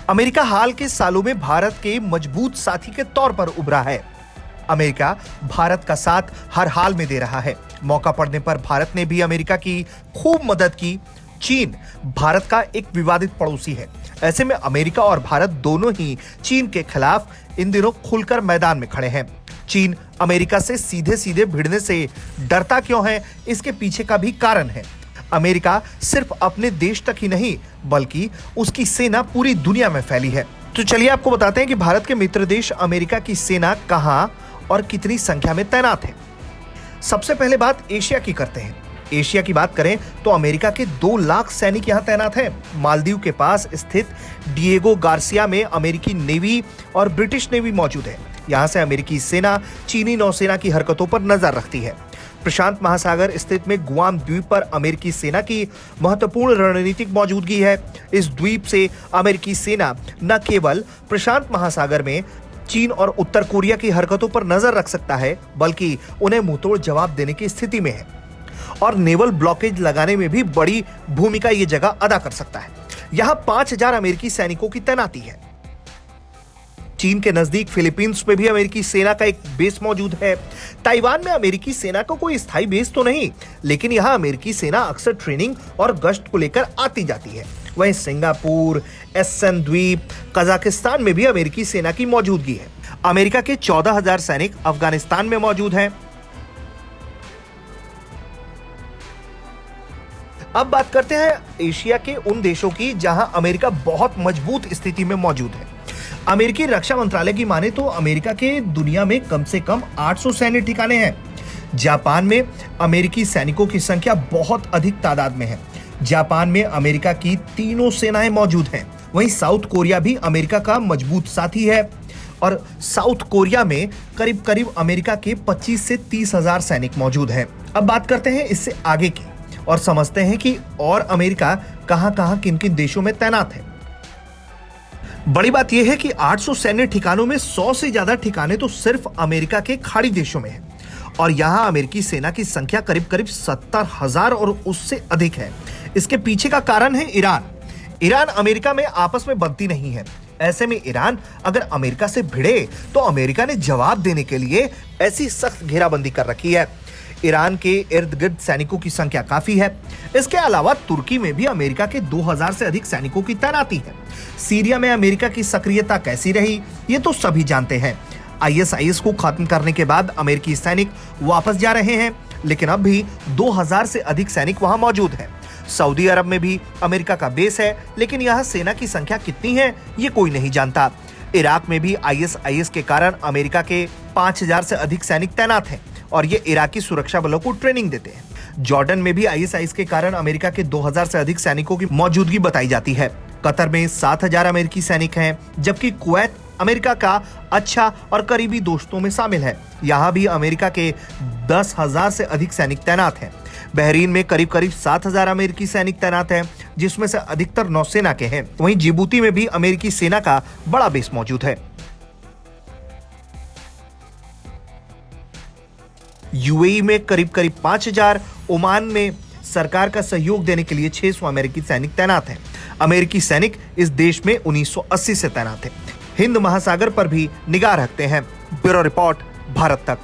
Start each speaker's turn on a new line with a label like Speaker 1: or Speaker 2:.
Speaker 1: America हाल के सालों में भारत के मजबूत साथी के तौर पर उभरा है। अमेरिका भारत का साथ हर हाल में दे रहा है। मौका पड़ने पर भारत ने भी अमेरिका की खूब मदद की। चीन भारत का एक विवादित पड़ोसी है। ऐसे में अमेरिका और भारत दोनों ही चीन के खिलाफ इन दिनों खुलकर मैदान में खड़े हैं। चीन अमेरिका से सीधे सीधे भिड़ने से डरता क्यों है, इसके पीछे का भी कारण है। अमेरिका सिर्फ अपने देश तक ही नहीं बल्कि उसकी सेना पूरी दुनिया में फैली है। तो चलिए आपको बताते हैं कि भारत के मित्र देश अमेरिका की सेना कहां और कितनी संख्या में तैनात है। सबसे पहले बात एशिया की करते हैं। एशिया की बात करें तो अमेरिका के 2 लाख सैनिक यहां तैनात हैं। मालदीव के पास स्थित डिएगो गार्सिया में अमेरिकी नेवी और ब्रिटिश नेवी मौजूद है। यहां से अमेरिकी सेना चीनी नौसेना की हरकतों पर नजर रखती है। प्रशांत महासागर स्थित में गुआम द्वीप पर अमेरिकी सेना की महत्वपूर्ण रणनीतिक मौजूदगी है। इस द्वीप से अमेरिकी सेना न केवल प्रशांत महासागर में चीन और उत्तर कोरिया की हरकतों पर नजर रख सकता है बल्कि उन्हें मुंहतोड़ जवाब देने की स्थिति में है और नेवल ब्लॉकेज लगाने में भी बड़ी भूमिका ये जगह अदा कर सकता है। यहां 5000 अमेरिकी सैनिकों की तैनाती है। चीन के नजदीक फिलीपींस में भी अमेरिकी सेना का एक बेस मौजूद है। ताइवान में अमेरिकी सेना का कोई स्थायी बेस तो नहीं, लेकिन यहां अमेरिकी सेना अक्सर ट्रेनिंग और गश्त को लेकर आती जाती है। वहीं सिंगापुर, एसन द्वीप, कजाकिस्तान में भी अमेरिकी सेना की मौजूदगी है। अमेरिका के 14,000 सैनिक अफगानिस्तान में मौजूद हैं। अब बात करते हैं एशिया के उन देशों की जहां अमेरिका बहुत मजबूत स्थिति में मौजूद है। अमेरिकी रक्षा मंत्रालय की माने तो अमेरिका के दुनिया में कम से कम 800 सैन्य ठिकाने हैं। जापान में अमेरिकी सैनिकों की संख्या बहुत अधिक तादाद में है। जापान में अमेरिका की तीनों सेनाएं मौजूद हैं। वहीं साउथ कोरिया भी अमेरिका का मजबूत साथी है और साउथ कोरिया में करीब करीब अमेरिका के 25 से 30,000 सैनिक मौजूद हैं। अब बात करते हैं इससे आगे की और समझते हैं कि और अमेरिका कहां-कहां किन-किन देशों में तैनात है। बड़ी बात यह है कि 800 सैन्य ठिकानों में 100 से ज्यादा ठिकाने तो सिर्फ अमेरिका के खाड़ी देशों में है और यहां अमेरिकी सेना की संख्या करीब करीब 70,000 और उससे अधिक है। इसके पीछे का कारण है ईरान। ईरान अमेरिका में आपस में बनती नहीं है। ऐसे में ईरान अगर अमेरिका से भिड़े तो अमेरिका ने जवाब देने के लिए ऐसी सख्त घेराबंदी कर रखी है। ईरान के इर्द गिर्द सैनिकों की संख्या काफी है। इसके अलावा तुर्की में भी अमेरिका के 2000 से अधिक सैनिकों की तैनाती है। सीरिया में अमेरिका की सक्रियता कैसी रही ये तो सभी जानते हैं। आईएसआईएस को खत्म करने के बाद अमेरिकी सैनिक वापस जा रहे हैं, लेकिन अब भी 2000 से अधिक सैनिक वहां मौजूद हैं। सऊदी अरब में भी अमेरिका का बेस है, लेकिन यहाँ सेना की संख्या कितनी है ये कोई नहीं जानता। इराक में भी आईएसआईएस के कारण अमेरिका के 5000 से अधिक सैनिक तैनात हैं और ये इराकी सुरक्षा बलों को ट्रेनिंग देते हैं। जॉर्डन में भी आईएसआईएस के कारण अमेरिका के 2000 से अधिक सैनिकों की मौजूदगी बताई जाती है। कतर में 7000 अमेरिकी सैनिक हैं, जबकि कुवैत अमेरिका का अच्छा और करीबी दोस्तों में शामिल है। यहाँ भी अमेरिका के 10,000 से अधिक सैनिक तैनात हैं। बहरीन में करीब करीब 7,000 अमेरिकी सैनिक तैनात हैं, जिसमें से अधिकतर नौसेना के हैं। वहीं जिबूती में भी अमेरिकी सेना का बड़ा बेस मौजूद है। यूएई में करीब करीब 5,000, ओमान में सरकार का सहयोग देने के लिए 600 अमेरिकी सैनिक तैनात हैं। अमेरिकी सैनिक इस देश में 1980 से तैनात हैं। हिंद महासागर पर भी निगाह रखते हैं। ब्यूरो रिपोर्ट, भारत तक।